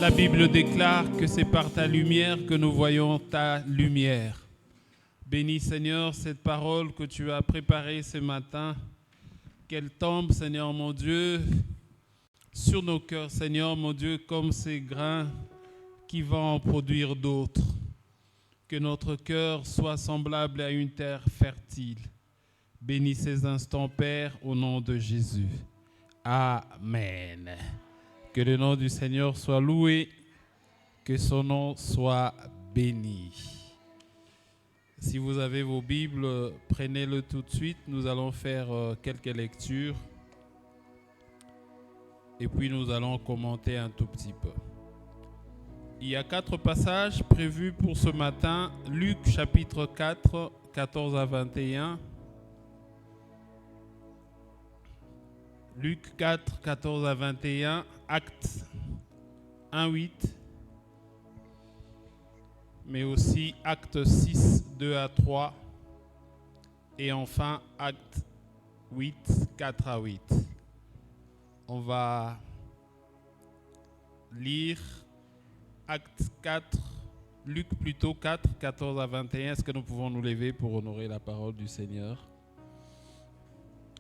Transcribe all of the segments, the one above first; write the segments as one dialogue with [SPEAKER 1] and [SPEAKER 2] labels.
[SPEAKER 1] La Bible déclare que c'est par ta lumière que nous voyons ta lumière. Bénis Seigneur cette parole que tu as préparée ce matin, qu'elle tombe Seigneur mon Dieu sur nos cœurs Seigneur mon Dieu comme ces grains qui vont en produire d'autres. Que notre cœur soit semblable à une terre fertile. Bénis ces instants Père au nom de Jésus. Amen. Que le nom du Seigneur soit loué, que son nom soit béni. Si vous avez vos Bibles, prenez-le tout de suite. Nous allons faire quelques lectures et puis nous allons commenter un tout petit peu. Il y a 4 passages prévus pour ce matin. Luc chapitre 4, 14 à 21. Luc 4, 14 à 21, Actes 1, 8, mais aussi Actes 6, 2 à 3, et enfin Actes 8, 4 à 8. On va lire Actes 4, Luc plutôt 4, 14 à 21. Est-ce que nous pouvons nous lever pour honorer la parole du Seigneur?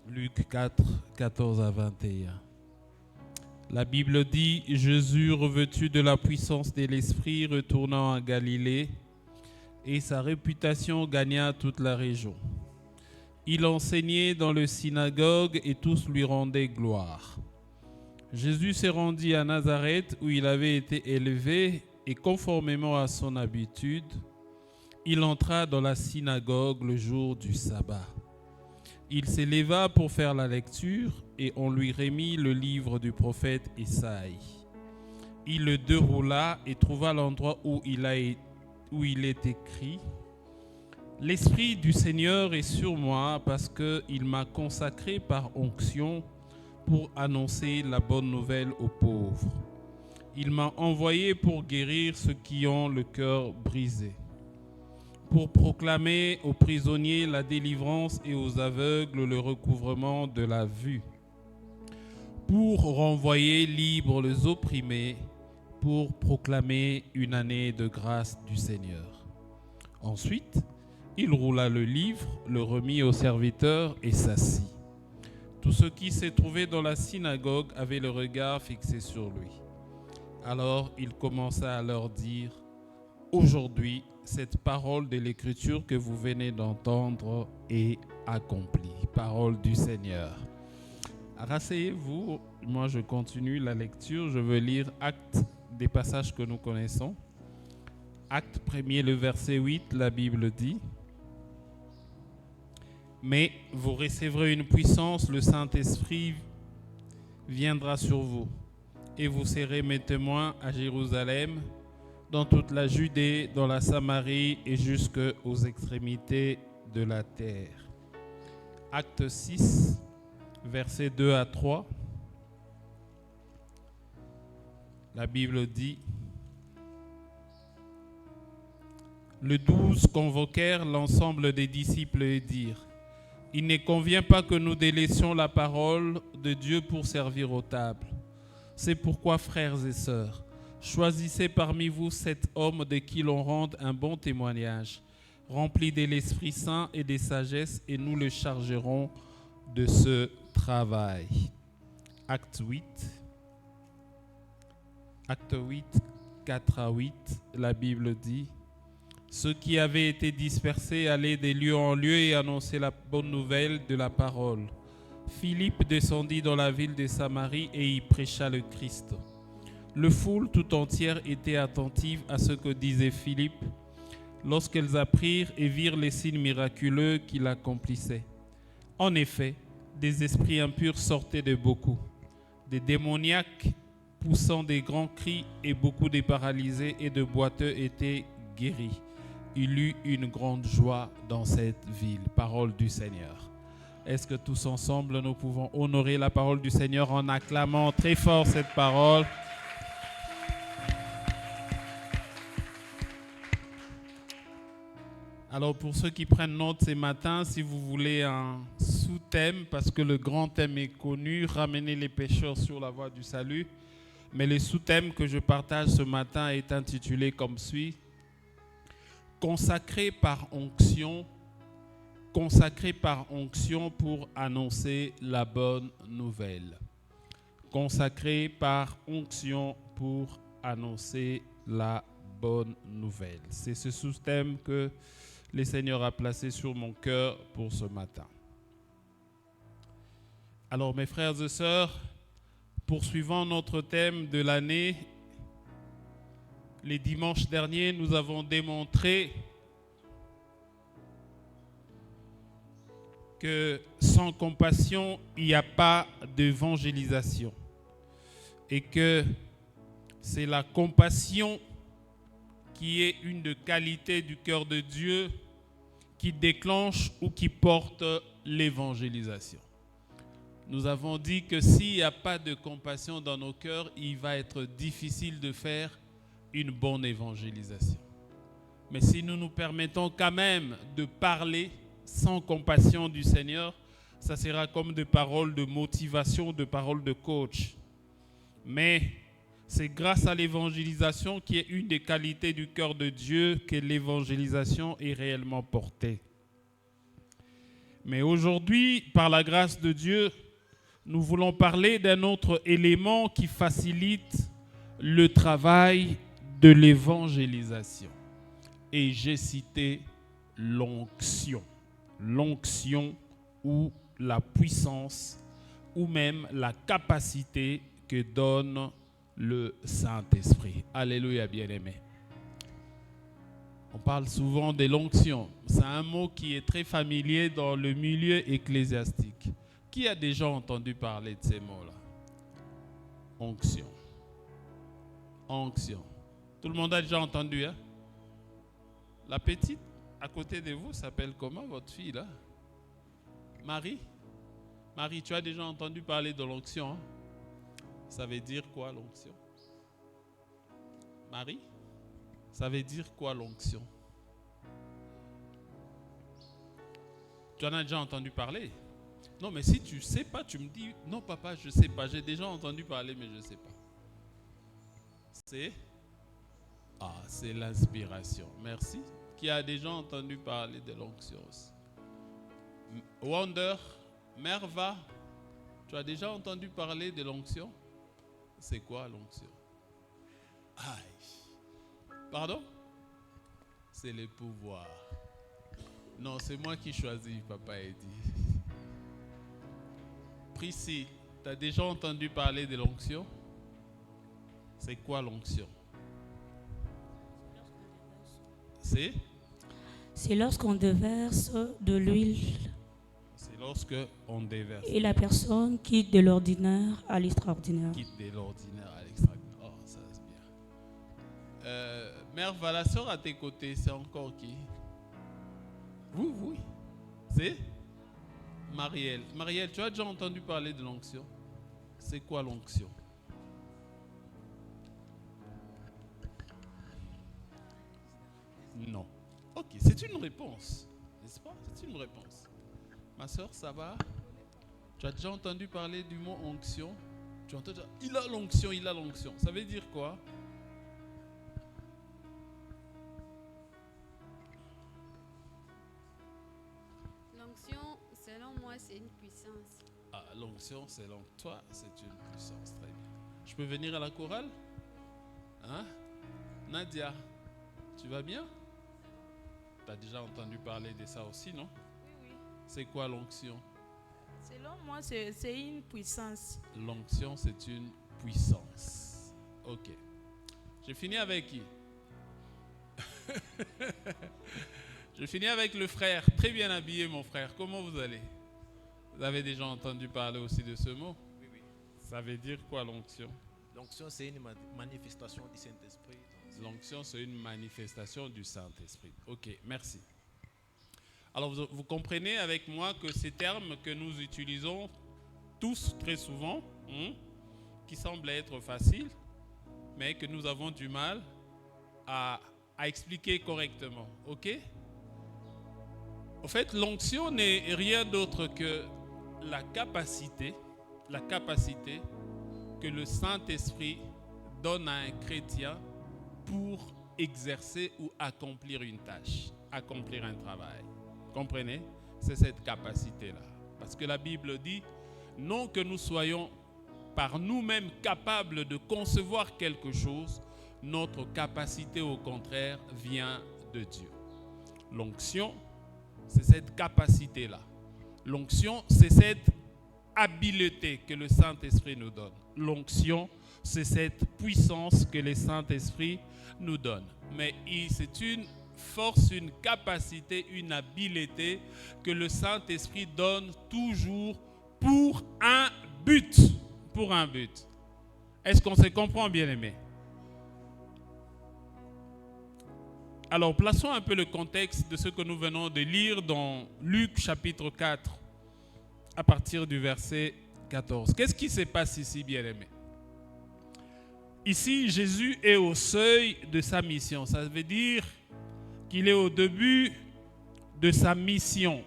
[SPEAKER 1] Luc 4, 14 à 21. La Bible dit, Jésus, revêtu de la puissance de l'Esprit, retournant à Galilée, et sa réputation gagna toute la région. Il enseignait dans le synagogue et tous lui rendaient gloire. Jésus se rendit à Nazareth où il avait été élevé et conformément à son habitude, il entra dans la synagogue le jour du sabbat. Il s'éleva pour faire la lecture et on lui remit le livre du prophète Isaïe. Il le déroula et trouva l'endroit où il est écrit « L'Esprit du Seigneur est sur moi parce qu'il m'a consacré par onction pour annoncer la bonne nouvelle aux pauvres. Il m'a envoyé pour guérir ceux qui ont le cœur brisé, pour proclamer aux prisonniers la délivrance et aux aveugles le recouvrement de la vue, pour renvoyer libres les opprimés, pour proclamer une année de grâce du Seigneur. » Ensuite, il roula le livre, le remit au serviteur et s'assit. Tous ceux qui se trouvaient dans la synagogue avaient le regard fixé sur lui. Alors il commença à leur dire « Aujourd'hui, cette parole de l'Écriture que vous venez d'entendre est accomplie. » Parole du Seigneur. Rasseyez-vous, moi je continue la lecture. Je veux lire Actes, des passages que nous connaissons. Acte 1er, le verset 8, la Bible dit « Mais vous recevrez une puissance, le Saint-Esprit viendra sur vous, et vous serez mes témoins à Jérusalem, dans toute la Judée, dans la Samarie et jusqu'aux extrémités de la terre. » Acte 6, versets 2 à 3. La Bible dit « Les 12 convoquèrent l'ensemble des disciples et dirent « Il ne convient pas que nous délaissions la parole de Dieu pour servir aux tables. C'est pourquoi, frères et sœurs, choisissez parmi vous 7 hommes de qui l'on rende un bon témoignage, remplis de l'Esprit Saint et de sagesse, et nous le chargerons de ce travail. » Acte 8, 4 à 8, la Bible dit « Ceux qui avaient été dispersés allaient de lieu en lieu et annonçaient la bonne nouvelle de la parole. Philippe descendit dans la ville de Samarie et y prêcha le Christ. Le foule tout entière était attentive à ce que disait Philippe lorsqu'elles apprirent et virent les signes miraculeux qu'il accomplissait. En effet, des esprits impurs sortaient de beaucoup, des démoniaques poussant des grands cris, et beaucoup de paralysés et de boiteux étaient guéris. Il eut une grande joie dans cette ville. Parole du Seigneur. Est-ce que tous ensemble nous pouvons honorer la parole du Seigneur en acclamant très fort cette parole? Alors pour ceux qui prennent note ce matin, si vous voulez un sous-thème, parce que le grand thème est connu, ramener les pécheurs sur la voie du salut, Mais le sous-thème que je partage ce matin est intitulé comme suit: consacré par onction pour annoncer la bonne nouvelle. Consacré par onction pour annoncer la bonne nouvelle. C'est ce sous-thème que le Seigneur a placé sur mon cœur pour ce matin. Alors mes frères et sœurs, poursuivant notre thème de l'année, les dimanches derniers, nous avons démontré que sans compassion, il n'y a pas d'évangélisation. Et que c'est la compassion qui est une des qualités du cœur de Dieu qui déclenche ou qui porte l'évangélisation. Nous avons dit que s'il n'y a pas de compassion dans nos cœurs, il va être difficile de faire une bonne évangélisation. Mais si nous nous permettons quand même de parler sans compassion du Seigneur, ça sera comme des paroles de motivation, des paroles de coach. Mais c'est grâce à l'évangélisation qui est une des qualités du cœur de Dieu que l'évangélisation est réellement portée. Mais aujourd'hui, par la grâce de Dieu, nous voulons parler d'un autre élément qui facilite le travail de l'évangélisation. Et j'ai cité l'onction. L'onction ou la puissance ou même la capacité que donne le Saint-Esprit. Alléluia, bien-aimés. On parle souvent de l'onction. C'est un mot qui est très familier dans le milieu ecclésiastique. Qui a déjà entendu parler de ces mots-là? Onction. Onction. Tout le monde a déjà entendu, hein? La petite à côté de vous s'appelle comment, votre fille, là? Marie? Marie, tu as déjà entendu parler de l'onction, hein? Ça veut dire quoi, l'onction? Marie? Ça veut dire quoi, l'onction? Tu en as déjà entendu parler? Non, mais si tu ne sais pas, tu me dis, non papa, je ne sais pas. J'ai déjà entendu parler, mais je ne sais pas. C'est l'inspiration. Merci. Qui a déjà entendu parler de l'onction aussi? Wonder, Merva, tu as déjà entendu parler de l'onction? C'est quoi l'onction? Aïe. Pardon? C'est le pouvoir. Non, c'est moi qui choisis, papa Eddie. Priscille, tu as déjà entendu parler de l'onction? C'est quoi l'onction?
[SPEAKER 2] C'est lorsqu'on déverse de l'huile.
[SPEAKER 1] C'est lorsque on déverse.
[SPEAKER 2] Et la personne quitte de l'ordinaire à l'extraordinaire.
[SPEAKER 1] Quitte de l'ordinaire à l'extraordinaire. Oh, ça c'est bien. Mère, la sœur à tes côtés, c'est encore qui? Vous. C'est Marielle. Marielle, tu as déjà entendu parler de l'onction? C'est quoi l'onction? Non. Ok, c'est une réponse. N'est-ce pas? C'est une réponse. Ma soeur, ça va? Tu as déjà entendu parler du mot onction? Tu entends déjà, il a l'onction, il a l'onction. Ça veut dire quoi?
[SPEAKER 3] L'onction, selon moi, c'est une puissance.
[SPEAKER 1] Ah, l'onction, selon toi, c'est une puissance. Très bien. Je peux venir à la chorale? Hein? Nadia, tu vas bien? Tu as déjà entendu parler de ça aussi, non?
[SPEAKER 4] Oui.
[SPEAKER 1] C'est quoi l'onction?
[SPEAKER 4] Selon moi, c'est une puissance.
[SPEAKER 1] L'onction, c'est une puissance. Ok. Je finis avec qui? Je finis avec le frère. Très bien habillé, mon frère. Comment vous allez? Vous avez déjà entendu parler aussi de ce mot?
[SPEAKER 5] Oui.
[SPEAKER 1] Ça veut dire quoi, l'onction?
[SPEAKER 5] L'onction, c'est une manifestation du Saint-Esprit.
[SPEAKER 1] L'onction, c'est une manifestation du Saint-Esprit. Ok, merci. Alors, vous comprenez avec moi que ces termes que nous utilisons tous très souvent, qui semblent être faciles, mais que nous avons du mal à expliquer correctement. Ok? En fait, l'onction n'est rien d'autre que la capacité que le Saint-Esprit donne à un chrétien pour exercer ou accomplir une tâche, accomplir un travail. Comprenez? C'est cette capacité-là. Parce que la Bible dit, non que nous soyons par nous-mêmes capables de concevoir quelque chose, notre capacité au contraire vient de Dieu. L'onction, c'est cette capacité-là. L'onction, c'est cette habileté que le Saint-Esprit nous donne. L'onction, c'est cette puissance que le Saint-Esprit nous donne. Mais c'est une force, une capacité, une habileté que le Saint-Esprit donne toujours pour un but. Pour un but. Est-ce qu'on se comprend, bien-aimé? Alors, plaçons un peu le contexte de ce que nous venons de lire dans Luc chapitre 4, à partir du verset 14. Qu'est-ce qui se passe ici, bien-aimé? Ici, Jésus est au seuil de sa mission. Ça veut dire qu'il est au début de sa mission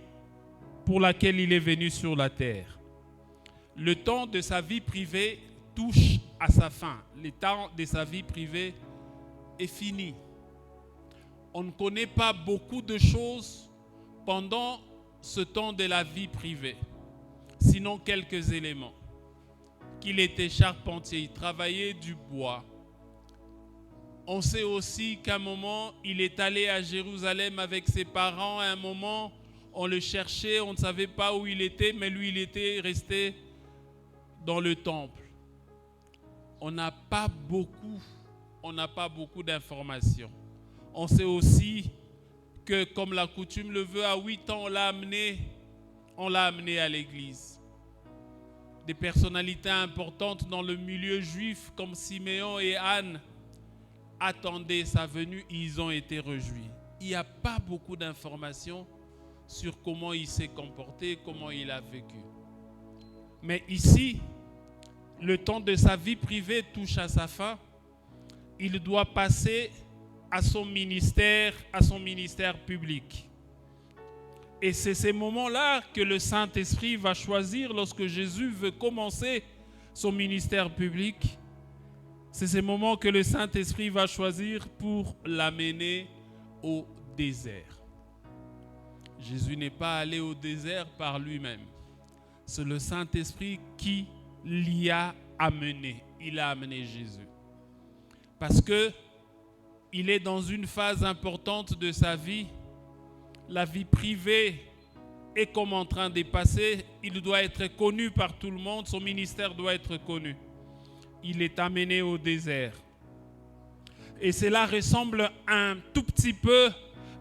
[SPEAKER 1] pour laquelle il est venu sur la terre. Le temps de sa vie privée touche à sa fin. Le temps de sa vie privée est fini. On ne connaît pas beaucoup de choses pendant ce temps de la vie privée, sinon quelques éléments. Qu'il était charpentier, il travaillait du bois. On sait aussi qu'à un moment, il est allé à Jérusalem avec ses parents. À un moment, on le cherchait, on ne savait pas où il était, mais lui, il était resté dans le temple. On n'a pas beaucoup d'informations. On sait aussi que, comme la coutume le veut, à 8 ans, on l'a amené à l'église. Des personnalités importantes dans le milieu juif, comme Siméon et Anne, attendaient sa venue, ils ont été réjouis. Il n'y a pas beaucoup d'informations sur comment il s'est comporté, comment il a vécu. Mais ici, le temps de sa vie privée touche à sa fin. Il doit passer à son ministère public. Et c'est ces moments-là que le Saint-Esprit va choisir lorsque Jésus veut commencer son ministère public. C'est ces moments que le Saint-Esprit va choisir pour l'amener au désert. Jésus n'est pas allé au désert par lui-même. C'est le Saint-Esprit qui l'y a amené. Il a amené Jésus. Parce que il est dans une phase importante de sa vie. La vie privée est comme en train de passer. Il doit être connu par tout le monde. Son ministère doit être connu. Il est amené au désert. Et cela ressemble un tout petit peu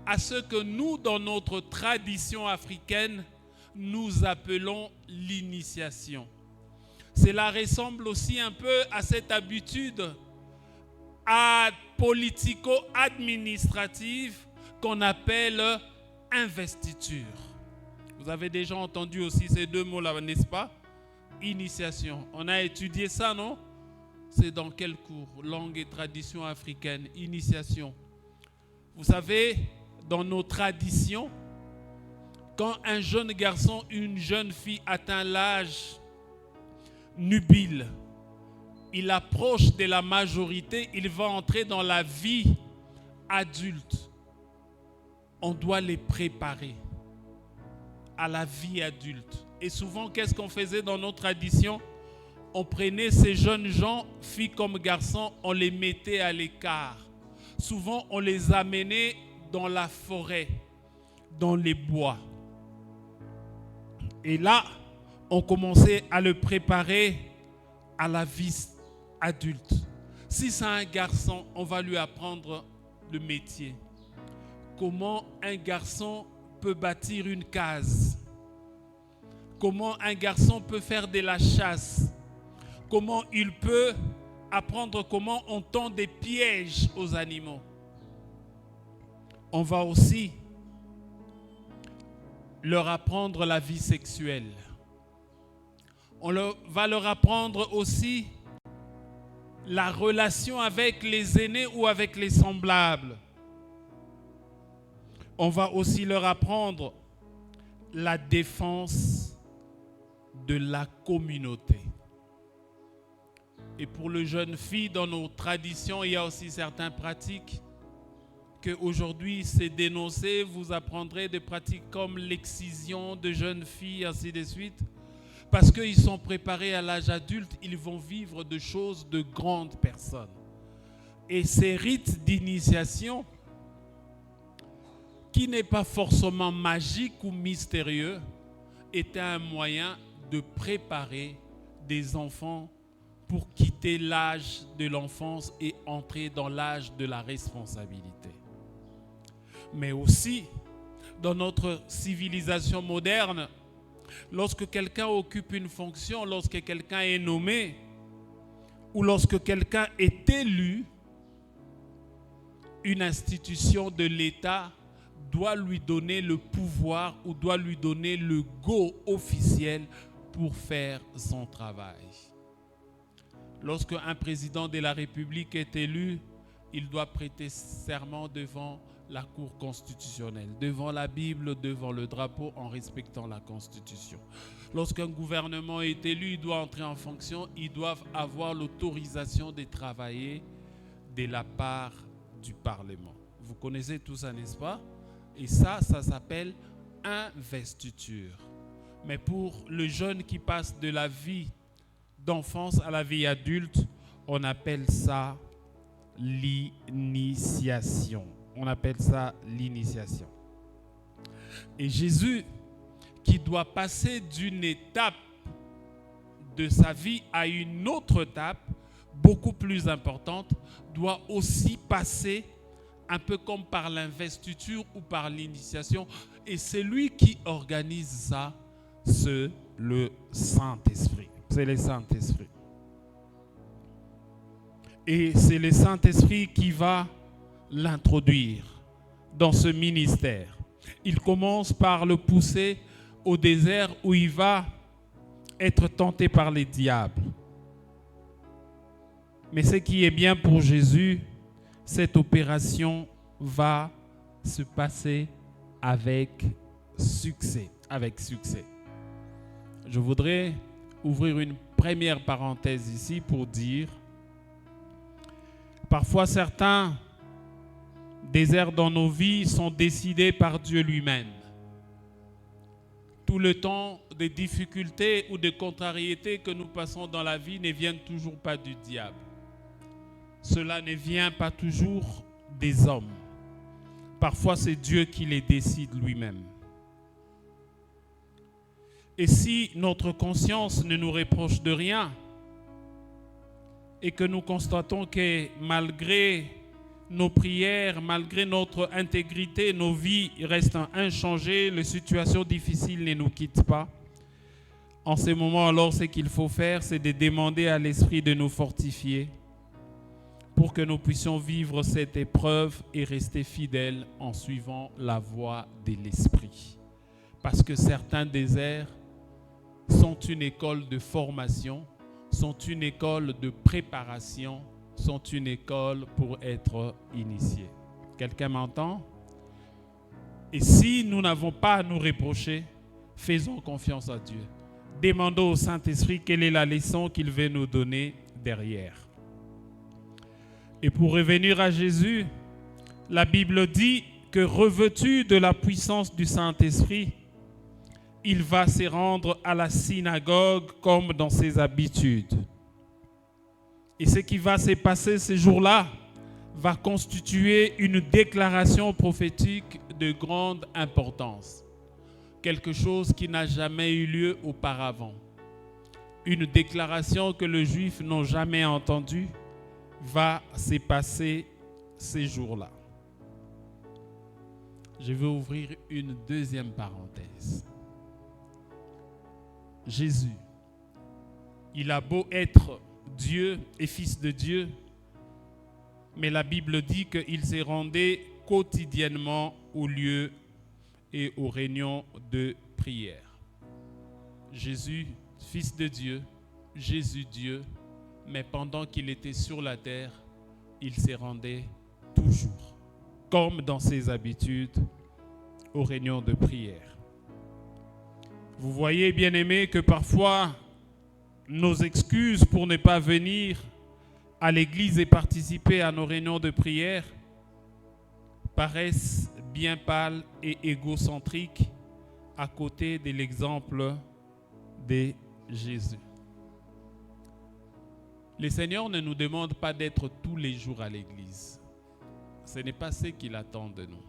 [SPEAKER 1] à ce que nous, dans notre tradition africaine, nous appelons l'initiation. Cela ressemble aussi un peu à cette habitude politico-administrative qu'on appelle investiture. Vous avez déjà entendu aussi ces deux mots-là, n'est-ce pas? Initiation. On a étudié ça, non? C'est dans quel cours? Langue et tradition africaine. Initiation. Vous savez, dans nos traditions, quand un jeune garçon, une jeune fille atteint l'âge nubile, il approche de la majorité, il va entrer dans la vie adulte. On doit les préparer à la vie adulte. Et souvent, qu'est-ce qu'on faisait dans nos traditions? On prenait ces jeunes gens, filles comme garçons, on les mettait à l'écart. Souvent, on les amenait dans la forêt, dans les bois. Et là, on commençait à le préparer à la vie adulte. Si c'est un garçon, on va lui apprendre le métier. Comment un garçon peut bâtir une case. Comment un garçon peut faire de la chasse. Comment il peut apprendre comment on tend des pièges aux animaux. On va aussi leur apprendre la vie sexuelle. On va leur apprendre aussi la relation avec les aînés ou avec les semblables. On va aussi leur apprendre la défense de la communauté. Et pour les jeunes filles, dans nos traditions, il y a aussi certaines pratiques qu'aujourd'hui c'est dénoncé. Vous apprendrez des pratiques comme l'excision de jeunes filles, ainsi de suite. Parce qu'ils sont préparés à l'âge adulte, ils vont vivre des choses de grandes personnes. Et ces rites d'initiation, qui n'est pas forcément magique ou mystérieux, était un moyen de préparer des enfants pour quitter l'âge de l'enfance et entrer dans l'âge de la responsabilité. Mais aussi, dans notre civilisation moderne, lorsque quelqu'un occupe une fonction, lorsque quelqu'un est nommé, ou lorsque quelqu'un est élu, une institution de l'État doit lui donner le pouvoir ou doit lui donner le go officiel pour faire son travail. Lorsque un président de la République est élu, il doit prêter serment devant la Cour constitutionnelle, devant la Bible, devant le drapeau, en respectant la Constitution. Lorsqu'un gouvernement est élu, il doit entrer en fonction, ils doivent avoir l'autorisation de travailler de la part du Parlement. Vous connaissez tout ça, n'est-ce pas? Et ça s'appelle investiture. Mais pour le jeune qui passe de la vie d'enfance à la vie adulte, on appelle ça l'initiation. On appelle ça l'initiation. Et Jésus, qui doit passer d'une étape de sa vie à une autre étape, beaucoup plus importante, doit aussi passer un peu comme par l'investiture ou par l'initiation. Et c'est lui qui organise ça, c'est le Saint-Esprit. C'est le Saint-Esprit. Et c'est le Saint-Esprit qui va l'introduire dans ce ministère. Il commence par le pousser au désert où il va être tenté par les diables. Mais ce qui est bien pour Jésus, cette opération va se passer avec succès. Avec succès. Je voudrais ouvrir une première parenthèse ici pour dire, parfois certains déserts dans nos vies sont décidés par Dieu lui-même. Tout le temps des difficultés ou des contrariétés que nous passons dans la vie ne viennent toujours pas du diable. Cela ne vient pas toujours des hommes. Parfois, c'est Dieu qui les décide lui-même. Et si notre conscience ne nous reproche de rien et que nous constatons que malgré nos prières, malgré notre intégrité, nos vies restent inchangées, les situations difficiles ne nous quittent pas, en ce moment, alors, ce qu'il faut faire, c'est de demander à l'Esprit de nous fortifier pour que nous puissions vivre cette épreuve et rester fidèles en suivant la voie de l'Esprit. Parce que certains déserts sont une école de formation, sont une école de préparation, sont une école pour être initiés. Quelqu'un m'entend? Et si nous n'avons pas à nous reprocher, faisons confiance à Dieu. Demandons au Saint-Esprit quelle est la leçon qu'il veut nous donner derrière. Et pour revenir à Jésus, la Bible dit que revêtu de la puissance du Saint-Esprit, il va se rendre à la synagogue comme dans ses habitudes. Et ce qui va se passer ce jour-là va constituer une déclaration prophétique de grande importance. Quelque chose qui n'a jamais eu lieu auparavant. Une déclaration que les Juifs n'ont jamais entendue va se passer ces jours-là. Je vais ouvrir une deuxième parenthèse. Jésus, il a beau être Dieu et Fils de Dieu, mais la Bible dit qu'il se rendait quotidiennement au lieu et aux réunions de prière. Jésus, Fils de Dieu, Jésus Dieu, mais pendant qu'il était sur la terre, il se rendait toujours, comme dans ses habitudes, aux réunions de prière. Vous voyez, bien-aimés, que parfois, nos excuses pour ne pas venir à l'église et participer à nos réunions de prière paraissent bien pâles et égocentriques à côté de l'exemple de Jésus. Le Seigneur ne nous demande pas d'être tous les jours à l'église. Ce n'est pas ce qu'il attend de nous.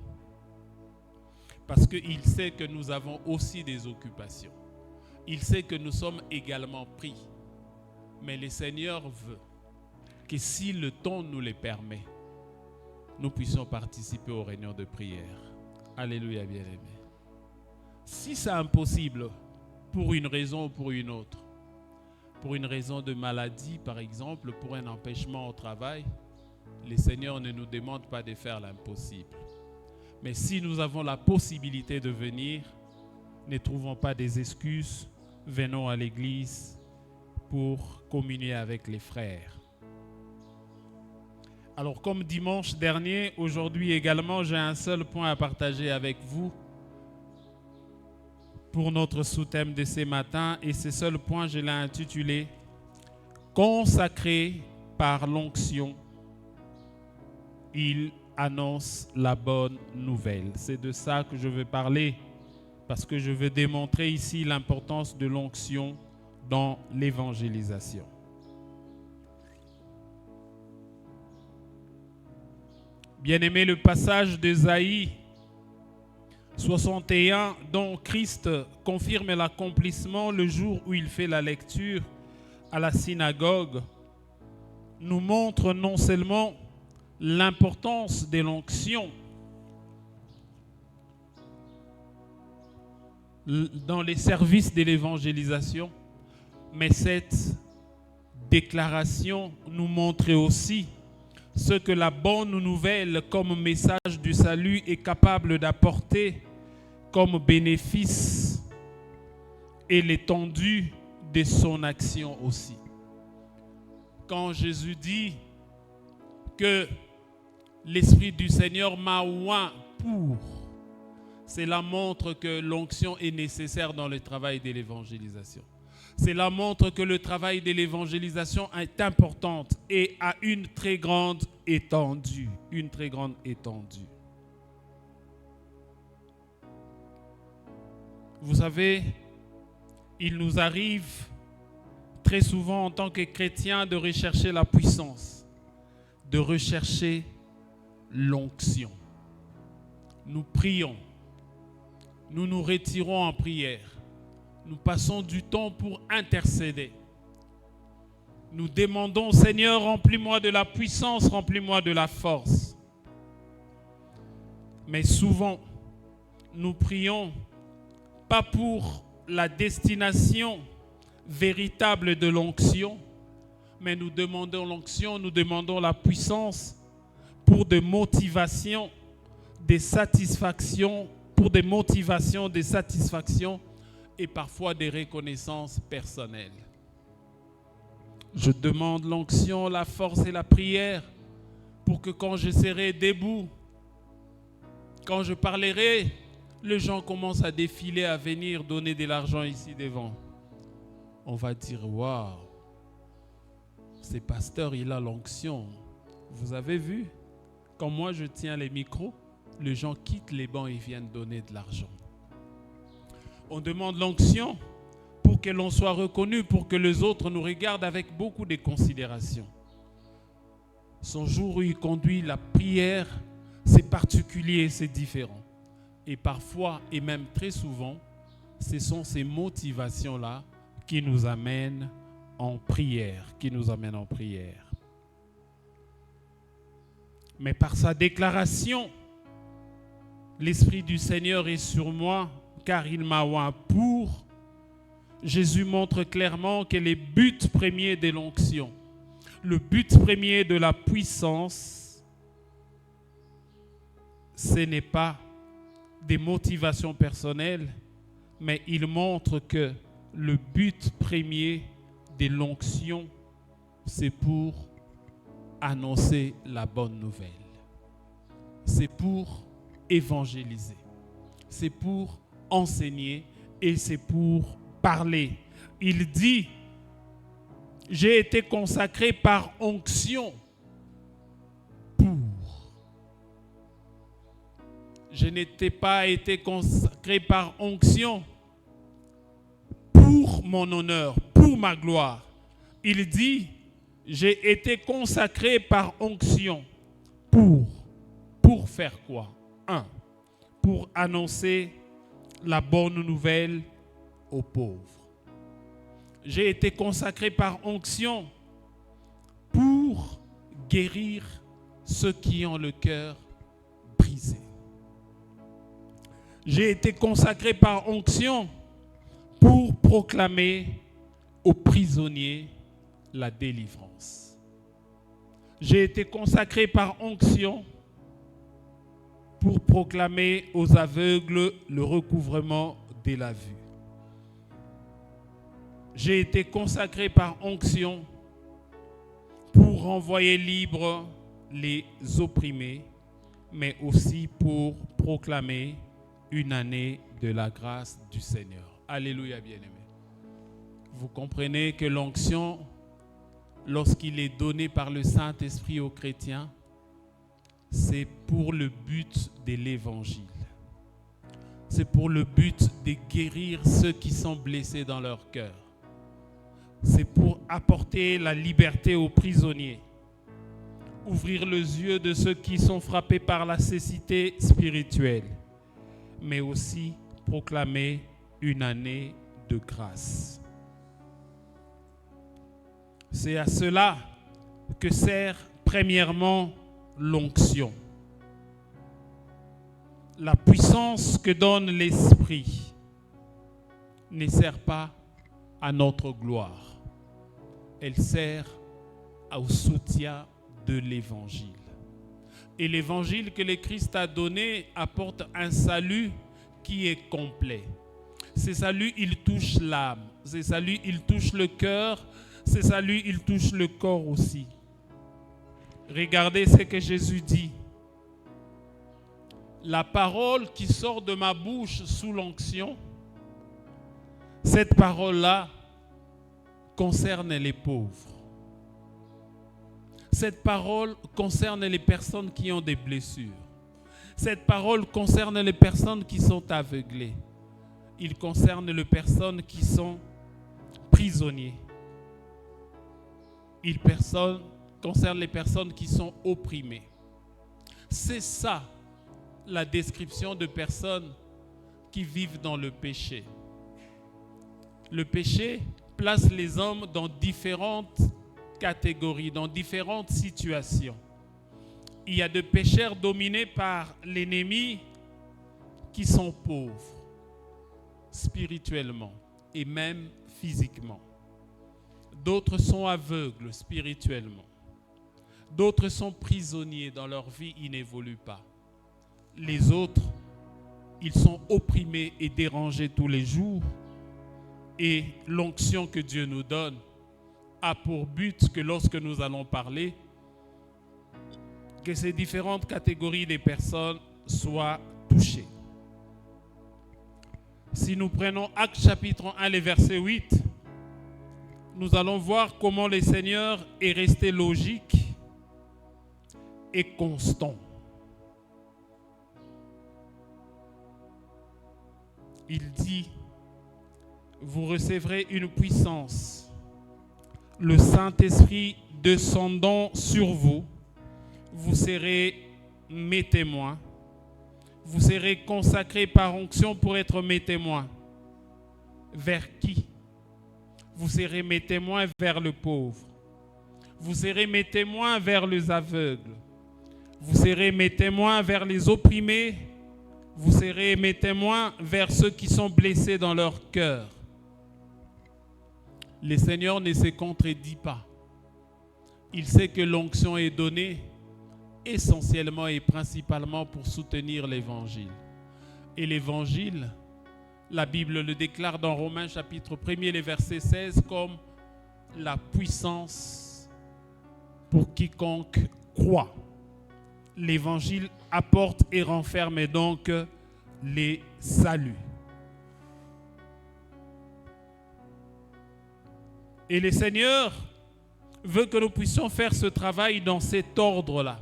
[SPEAKER 1] Parce qu'il sait que nous avons aussi des occupations. Il sait que nous sommes également pris. Mais le Seigneur veut que si le temps nous le permet, nous puissions participer aux réunions de prière. Alléluia, bien-aimés. Si c'est impossible, pour une raison ou pour une autre, pour une raison de maladie par exemple, pour un empêchement au travail, le Seigneur ne nous demande pas de faire l'impossible. Mais si nous avons la possibilité de venir, ne trouvons pas des excuses, venons à l'église pour communier avec les frères. Alors comme dimanche dernier, aujourd'hui également, j'ai un seul point à partager avec vous pour notre sous-thème de ce matin. Et ce seul point, je l'ai intitulé « Consacré par l'onction, il annonce la bonne nouvelle ». C'est de ça que je veux parler parce que je veux démontrer ici l'importance de l'onction dans l'évangélisation. Bien-aimé, le passage d'Ésaïe 61, dont Christ confirme l'accomplissement le jour où il fait la lecture à la synagogue, nous montre non seulement l'importance de l'onction dans les services de l'évangélisation, mais cette déclaration nous montre aussi ce que la bonne nouvelle comme message du salut est capable d'apporter comme bénéfice et l'étendue de son action aussi. Quand Jésus dit que l'Esprit du Seigneur m'a oint pour, cela montre que l'onction est nécessaire dans le travail de l'évangélisation. Cela montre que le travail de l'évangélisation est important et a une très grande étendue. Une très grande étendue. Vous savez, il nous arrive très souvent en tant que chrétiens de rechercher la puissance, de rechercher l'onction. Nous prions, nous nous retirons en prière. Nous passons du temps pour intercéder. Nous demandons, Seigneur, remplis-moi de la puissance, remplis-moi de la force. Mais souvent, nous prions pas pour la destination véritable de l'onction, mais nous demandons l'onction, nous demandons la puissance pour des motivations, des satisfactions, pour des motivations, des satisfactions et parfois des reconnaissances personnelles. Je demande l'onction, la force et la prière pour que quand je serai debout, quand je parlerai, les gens commencent à défiler, à venir donner de l'argent ici devant. On va dire, waouh, ce pasteur, il a l'onction. Vous avez vu? Quand moi je tiens les micros, les gens quittent les bancs et viennent donner de l'argent. On demande l'onction pour que l'on soit reconnu, pour que les autres nous regardent avec beaucoup de considération. Son jour où il conduit la prière, c'est particulier, c'est différent. Et parfois, et même très souvent, ce sont ces motivations-là qui nous amènent en prière, Mais par sa déclaration, l'Esprit du Seigneur est sur moi, car il m'a oint pour. Jésus montre clairement que le but premier de l'onction, le but premier de la puissance, ce n'est pas des motivations personnelles, mais il montre que le but premier de l'onction, c'est pour annoncer la bonne nouvelle. C'est pour évangéliser. C'est pour enseigner et c'est pour parler. Il dit J'ai été consacré par onction pour. Je n'étais pas été consacré par onction pour mon honneur, pour ma gloire. Il dit, j'ai été consacré par onction pour faire quoi? 1. Pour annoncer la bonne nouvelle aux pauvres. J'ai été consacré par onction pour guérir ceux qui ont le cœur brisé. J'ai été consacré par onction pour proclamer aux prisonniers la délivrance. J'ai été consacré par onction pour proclamer aux aveugles le recouvrement de la vue. J'ai été consacré par onction pour renvoyer libres les opprimés, mais aussi pour proclamer une année de la grâce du Seigneur. Alléluia, bien-aimés. Vous comprenez que l'onction, lorsqu'il est donné par le Saint-Esprit aux chrétiens, c'est pour le but de l'évangile. C'est pour le but de guérir ceux qui sont blessés dans leur cœur. C'est pour apporter la liberté aux prisonniers, ouvrir les yeux de ceux qui sont frappés par la cécité spirituelle, mais aussi proclamer une année de grâce. C'est à cela que sert premièrement l'onction. La puissance que donne l'Esprit ne sert pas à notre gloire. Elle sert au soutien de l'Évangile. Et l'Évangile que le Christ a donné apporte un salut qui est complet. Ce salut, il touche l'âme. Ce salut, il touche le cœur. Ce salut, il touche le corps aussi. Regardez ce que Jésus dit. La parole qui sort de ma bouche sous l'onction, cette parole-là concerne les pauvres. Cette parole concerne les personnes qui ont des blessures. Cette parole concerne les personnes qui sont aveuglées. Il concerne les personnes qui sont prisonniers. Il concerne les personnes qui sont opprimées. C'est ça la description de personnes qui vivent dans le péché. Le péché place les hommes dans différentes catégories, dans différentes situations. Il y a des pécheurs dominés par l'ennemi qui sont pauvres spirituellement et même physiquement. D'autres sont aveugles spirituellement. D'autres sont prisonniers dans leur vie, ils n'évoluent pas. Les autres, ils sont opprimés et dérangés tous les jours. Et l'onction que Dieu nous donne a pour but que lorsque nous allons parler, que ces différentes catégories de personnes soient touchées. Si nous prenons Actes chapitre 1, le verset 8, nous allons voir comment le Seigneur est resté logique et constant. Il dit, vous recevrez une puissance, le Saint-Esprit descendant sur vous, vous serez mes témoins, vous serez consacrés par onction pour être mes témoins. Vers qui? Vous serez mes témoins vers le pauvre. Vous serez mes témoins vers les aveugles. Vous serez mes témoins vers les opprimés. Vous serez mes témoins vers ceux qui sont blessés dans leur cœur. Le Seigneur ne se contredit pas. Il sait que l'onction est donnée essentiellement et principalement pour soutenir l'Évangile. Et l'Évangile, la Bible le déclare dans Romains chapitre 1er, le verset 16, comme la puissance pour quiconque croit. L'Évangile apporte et renferme donc les saluts. Et le Seigneur veut que nous puissions faire ce travail dans cet ordre-là.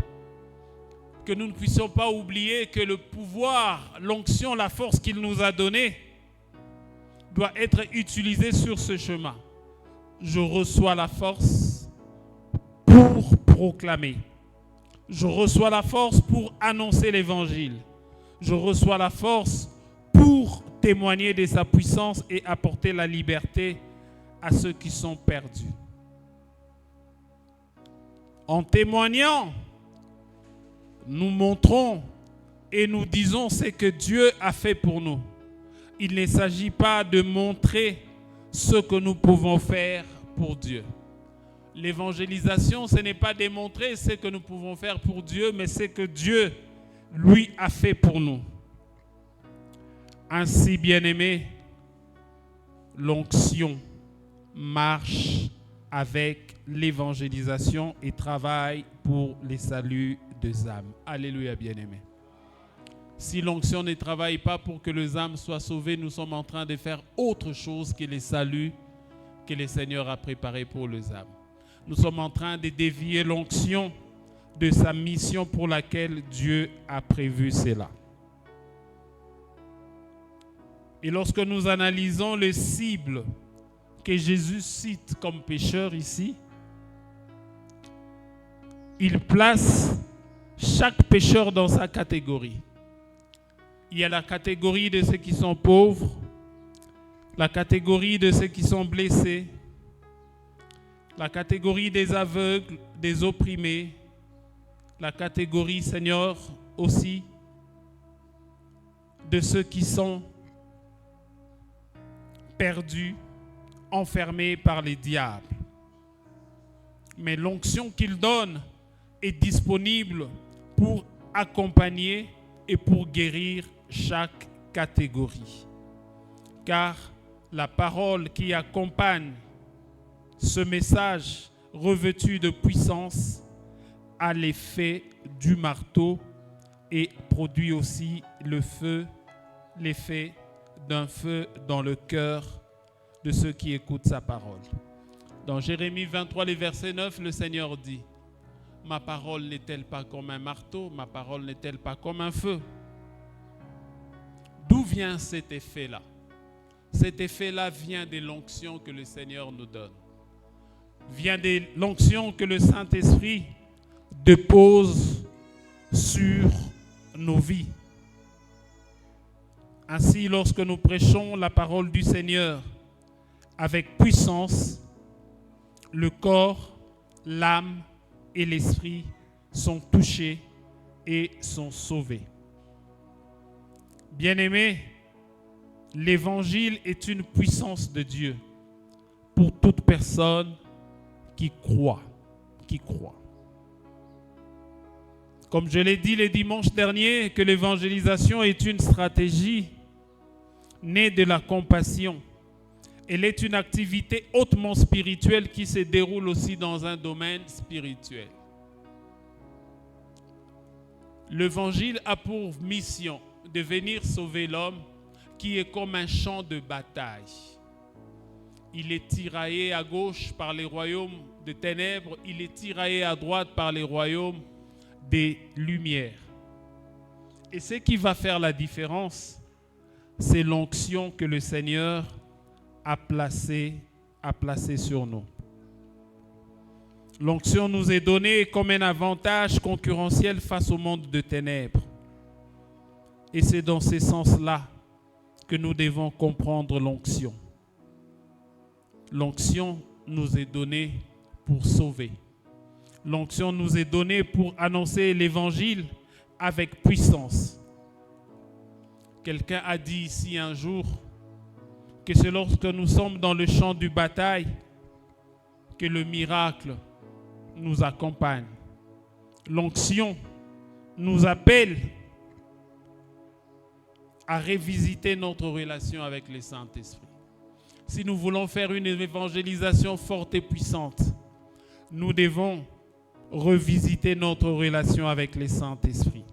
[SPEAKER 1] Que nous ne puissions pas oublier que le pouvoir, l'onction, la force qu'il nous a donnée doit être utilisée sur ce chemin. Je reçois la force pour proclamer. Je reçois la force pour annoncer l'évangile. Je reçois la force pour témoigner de sa puissance et apporter la liberté à ceux qui sont perdus. En témoignant, nous montrons et nous disons ce que Dieu a fait pour nous. Il ne s'agit pas de montrer ce que nous pouvons faire pour Dieu. L'évangélisation, ce n'est pas démontrer ce que nous pouvons faire pour Dieu, mais ce que Dieu, lui, a fait pour nous. Ainsi, bien-aimés, l'onction marche avec l'évangélisation et travaille pour les saluts des âmes. Alléluia, bien-aimés. Si l'onction ne travaille pas pour que les âmes soient sauvées, nous sommes en train de faire autre chose que les saluts que le Seigneur a préparés pour les âmes. Nous sommes en train de dévier l'onction de sa mission pour laquelle Dieu a prévu cela. Et lorsque nous analysons les cibles que Jésus cite comme pécheurs ici, il place chaque pécheur dans sa catégorie. Il y a la catégorie de ceux qui sont pauvres, la catégorie de ceux qui sont blessés, la catégorie des aveugles, des opprimés, la catégorie, Seigneur, aussi de ceux qui sont perdus, enfermés par les diables. Mais l'onction qu'il donne est disponible pour accompagner et pour guérir chaque catégorie. Car la parole qui accompagne ce message revêtu de puissance a l'effet du marteau et produit aussi l'effet d'un feu dans le cœur de ceux qui écoutent sa parole. Dans Jérémie 23, le verset 9, le Seigneur dit: ma parole n'est-elle pas comme un marteau? Ma parole n'est-elle pas comme un feu? D'où vient cet effet-là? Cet effet-là vient de l'onction que le Seigneur nous donne. Vient de l'onction que le Saint-Esprit dépose sur nos vies. Ainsi, lorsque nous prêchons la parole du Seigneur avec puissance, le corps, l'âme et l'esprit sont touchés et sont sauvés. Bien-aimés, l'évangile est une puissance de Dieu pour toute personne qui croit. Comme je l'ai dit le dimanche dernier, que l'évangélisation est une stratégie née de la compassion. Elle est une activité hautement spirituelle qui se déroule aussi dans un domaine spirituel. L'évangile a pour mission de venir sauver l'homme qui est comme un champ de bataille. Il est tiraillé à gauche par les royaumes de ténèbres, il est tiraillé à droite par les royaumes des lumières. Et ce qui va faire la différence, c'est l'onction que le Seigneur a placée sur nous. L'onction nous est donnée comme un avantage concurrentiel face au monde de ténèbres. Et c'est dans ce sens-là que nous devons comprendre l'onction. L'onction nous est donnée pour sauver. L'onction nous est donnée pour annoncer l'évangile avec puissance. Quelqu'un a dit ici un jour que c'est lorsque nous sommes dans le champ de bataille que le miracle nous accompagne. L'onction nous appelle à revisiter notre relation avec le Saint-Esprit. Si nous voulons faire une évangélisation forte et puissante, nous devons revisiter notre relation avec le Saint-Esprit.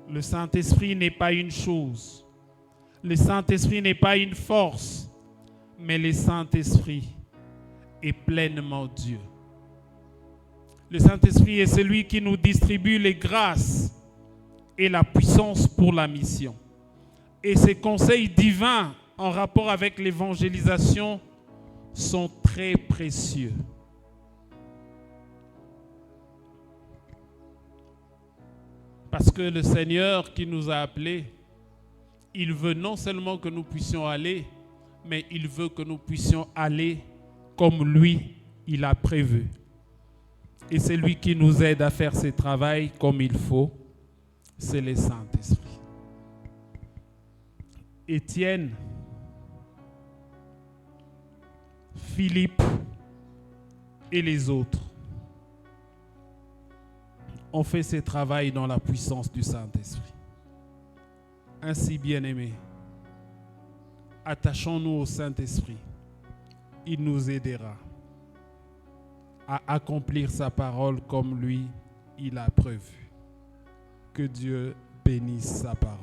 [SPEAKER 1] Le Saint-Esprit n'est pas une chose. Le Saint-Esprit n'est pas une force. Mais le Saint-Esprit est pleinement Dieu. Le Saint-Esprit est celui qui nous distribue les grâces et la puissance pour la mission. Et ses conseils divins en rapport avec l'évangélisation sont très précieux. Parce que le Seigneur qui nous a appelés, il veut non seulement que nous puissions aller, mais il veut que nous puissions aller comme lui, il a prévu. Et c'est lui qui nous aide à faire ce travail comme il faut, c'est le Saint-Esprit. Étienne, Philippe et les autres ont fait ce travail dans la puissance du Saint-Esprit. Ainsi, bien-aimés, attachons-nous au Saint-Esprit. Il nous aidera à accomplir sa parole comme lui, il a prévu. Que Dieu bénisse sa parole.